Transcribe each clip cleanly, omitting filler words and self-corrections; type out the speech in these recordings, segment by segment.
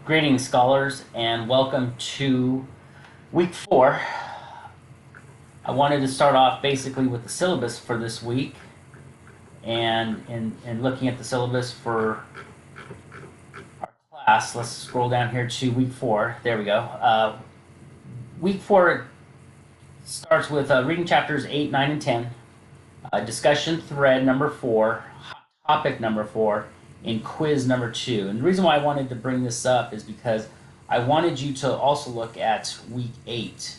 Greetings, scholars, and welcome to week 4. I wanted to start off basically with the syllabus for this week, and in looking at the syllabus for our class, let's scroll down here to week 4. There we go. Week 4 starts with reading chapters 8, 9, and 10, discussion thread number 4, hot topic number 4, and quiz number 2. And the reason why I wanted to bring this up is because I wanted you to also look at week 8.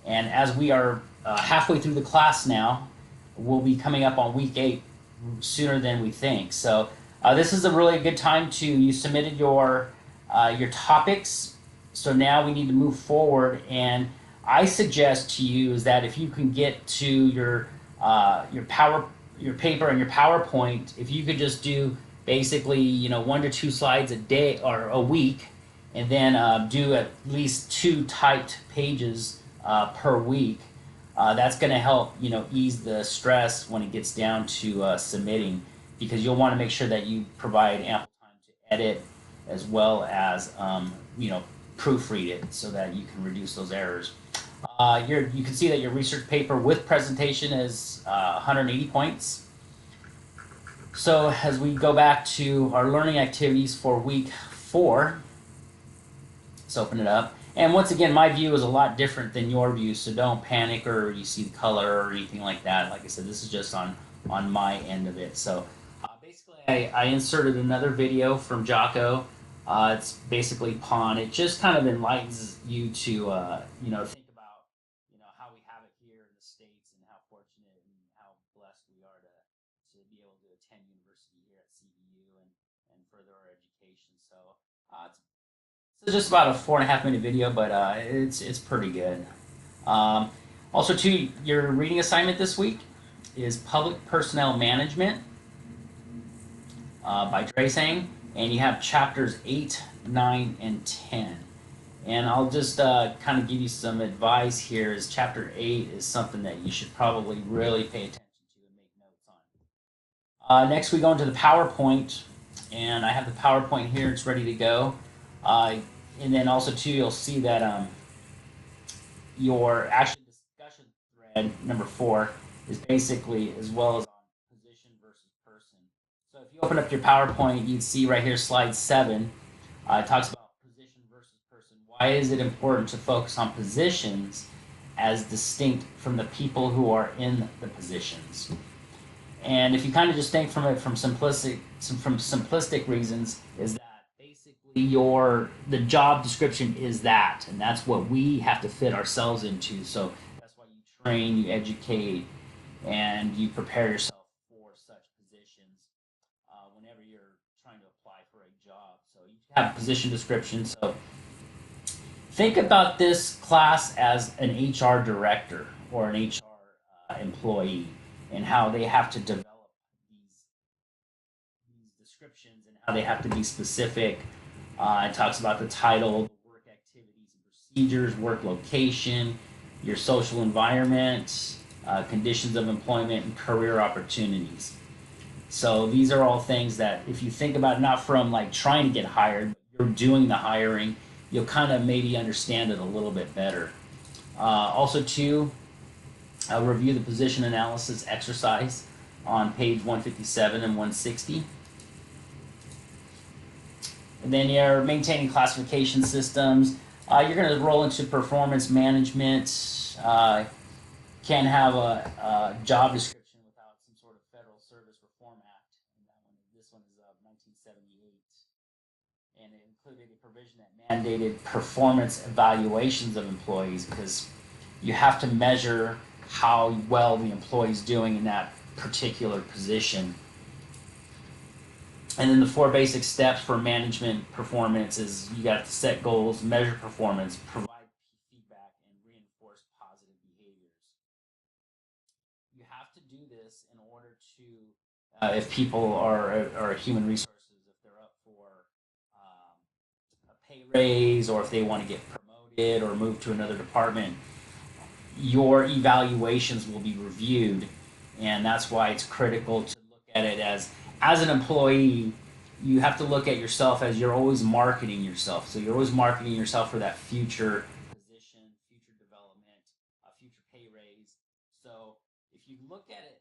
And as we are halfway through the class now, we'll be coming up on week 8 sooner than we think. So this is a really good time you submitted your topics. So now we need to move forward, and I suggest to you is that if you can get to your paper and your PowerPoint, if you could just do basically 1 to 2 slides a day or a week, and then do at least 2 typed pages per week. That's going to help ease the stress when it gets down to submitting, because you'll want to make sure that you provide ample time to edit as well as proofread it so that you can reduce those errors. You can see that your research paper with presentation is 180 points. So as we go back to our learning activities for week 4, let's open it up. And once again, my view is a lot different than your view, so don't panic or you see the color or anything like that. Like I said, this is just on my end of it. So basically, I inserted another video from Jocko. It's basically Pawn. It just kind of enlightens you to think about how we have it here in the States and how fortunate and how blessed we are to be able to attend university here at CBU and further our education. So it's just about a 4.5 minute video, but it's pretty good. Also, too, your reading assignment this week is Public Personnel Management by Dresang, and you have chapters 8, 9, and 10. And I'll just kind of give you some advice here. Is chapter 8 is something that you should probably really pay attention to and make notes on. Next, we go into the PowerPoint, and I have the PowerPoint here. It's ready to go. And then also, too, you'll see that your actual discussion thread number 4 is basically as well as on position versus person. So if you open up your PowerPoint, you'd see right here, slide 7. It talks about position versus person. Why is it important to focus on positions as distinct from the people who are in the positions? And if you kind of just think from it from simplistic reasons, is that basically the job description is that, and that's what we have to fit ourselves into. So that's why you train, you educate, and you prepare yourself for such positions whenever you're trying to apply for a job. So you have a position description. So think about this class as an HR director or an HR employee, and how they have to develop these descriptions and how they have to be specific. It talks about the title, the work activities and procedures, work location, your social environment, conditions of employment, and career opportunities. So these are all things that if you think about not from like trying to get hired, but you're doing the hiring, you'll kind of maybe understand it a little bit better. Also, too, review the position analysis exercise on page 157 and 160. And then you're maintaining classification systems. You're going to roll into performance management. Can't have a job description without some sort of Federal Service Reform Act. And this one is 1978. And it included a provision that mandated performance evaluations of employees, because you have to measure how well the employee's doing in that particular position. And then the 4 basic steps for management performance is you got to set goals, measure performance, provide feedback, and reinforce positive behaviors. You have to do this in order to, if people are human resources, if they're up for a pay raise, or if they want to get promoted or move to another department, your evaluations will be reviewed, and that's why it's critical to look at it as an employee. you have to look at yourself as you're always marketing yourself. So you're always marketing yourself for that future position, future development, future pay raise. So if you look at it,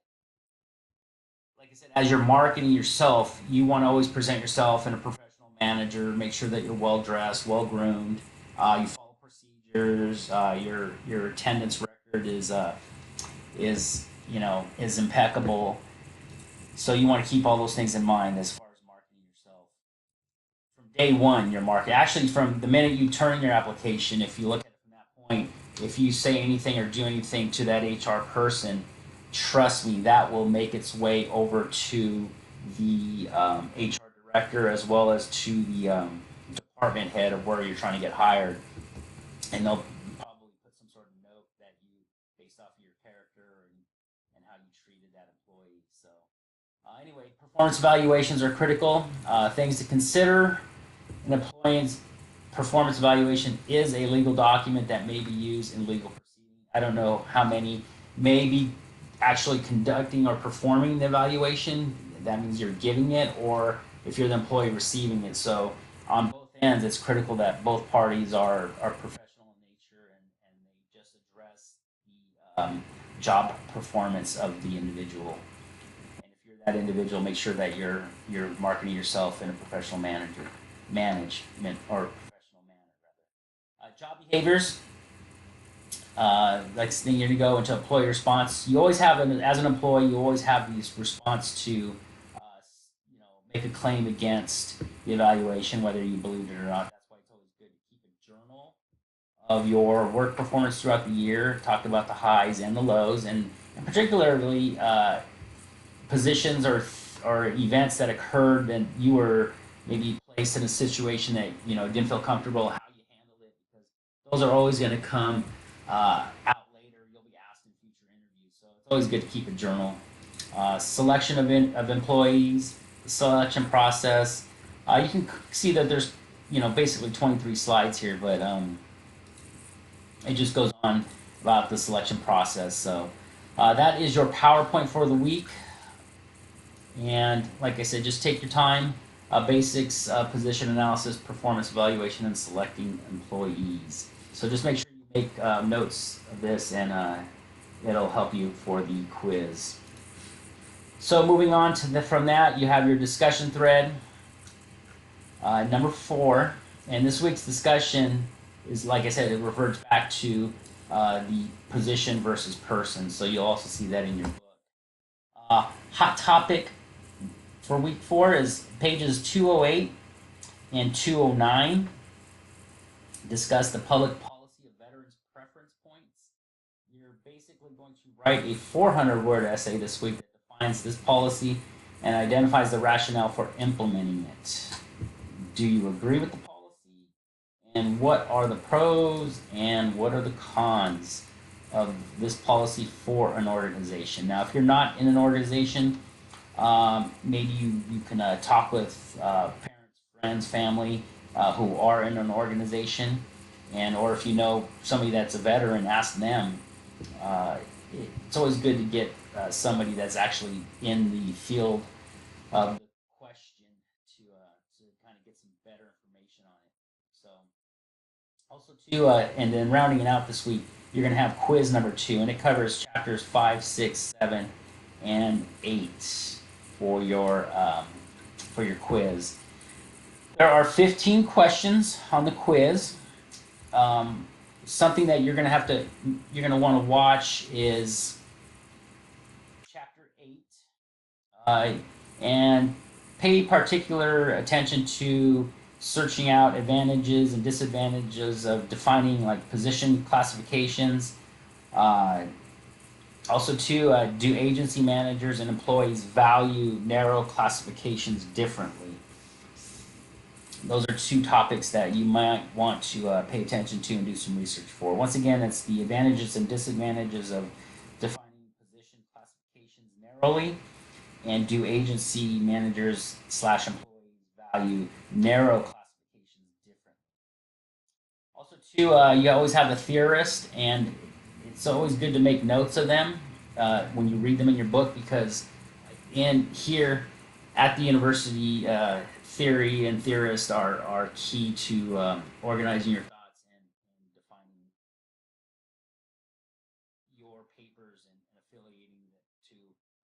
like I said, as you're marketing yourself, you want to always present yourself in a professional manager. Make sure that you're well dressed, well groomed. You follow procedures. Your attendance record is impeccable. So you want to keep all those things in mind as far as marketing yourself. From day one, your market actually from the minute you turn in your application, if you look at it from that point, if you say anything or do anything to that HR person, trust me, that will make its way over to the HR director as well as to the department head of where you're trying to get hired, and they'll probably put some sort of note that you based off of your character and how you treated that employee. So anyway, performance evaluations are critical. Things to consider: an employee's performance evaluation is a legal document that may be used in legal proceedings. I don't know how many may be actually conducting or performing the evaluation. That means you're giving it, or if you're the employee receiving it. So on both ends, it's critical that both parties are professional in nature, and they just address the job performance of the individual. And if you're that individual, make sure that you're marketing yourself in a professional management or professional manner rather. Job behaviors. Next thing you're going to go into employee response. You always have, as an employee, you always have these response to, make a claim against the evaluation, whether you believe it or not. That's why it's always good to keep a journal of your work performance throughout the year. Talk about the highs and the lows, and particularly positions or events that occurred and you were maybe placed in a situation that didn't feel comfortable. How you handled it, because those are always going to come out later. You'll be asked in future interviews, so it's always good to keep a journal. Selection of employees, the selection process. You can see that there's basically 23 slides here, but it just goes on about the selection process. So that is your PowerPoint for the week. And like I said, just take your time. Basics, position analysis, performance evaluation, and selecting employees. So just make sure you make notes of this, and it'll help you for the quiz. So moving on to from that, you have your discussion thread, number 4. And this week's discussion is, like I said, it reverts back to the position versus person. So you'll also see that in your book. Hot topic for week 4 is pages 208 and 209. Discuss the public policy of veterans preference points. You're basically going to write a 400-word essay this week that defines this policy and identifies the rationale for implementing it. Do you agree with the policy? And what are the pros and what are the cons of this policy for an organization? Now, if you're not in an organization, maybe you can talk with parents, friends, family who are in an organization, or if you know somebody that's a veteran, ask them. It's always good to get somebody that's actually in the field of the question to kind of get some better information on it. So also too, and then rounding it out this week, you're going to have quiz number 2, and it covers chapters 5, 6, 7, and 8 for your quiz. There are 15 questions on the quiz. Something that you're going to want to watch is chapter 8, and pay particular attention to searching out advantages and disadvantages of defining like position classifications. Also, too, do agency managers and employees value narrow classifications differently? Those are 2 topics that you might want to pay attention to and do some research for. Once again, it's the advantages and disadvantages of defining position classifications narrowly, and do agency managers / employees value narrow classifications differently? Also, too, you always have a theorist, and it's always good to make notes of them when you read them in your book, because in here at the university, theory and theorists are key to organizing your thoughts and defining your papers and affiliating it to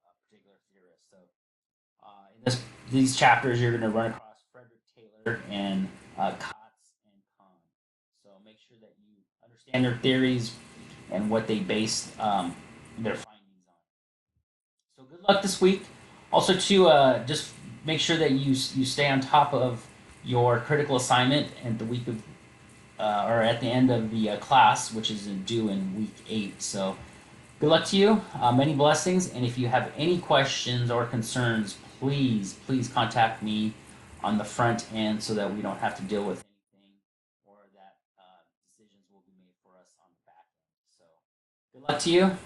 a particular theorist. So these chapters, you're going to run across Frederick Taylor and Kotz and Kahn. So make sure that you understand their theories and what they base their findings on. So good luck this week. Also, to just make sure that you stay on top of your critical assignment at the week of or at the end of the class, which is due in week 8. So good luck to you. Many blessings. And if you have any questions or concerns, please contact me on the front end so that we don't have to deal with anything or that decisions will be made for us on the back end. So good luck to you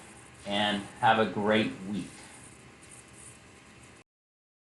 and have a great week.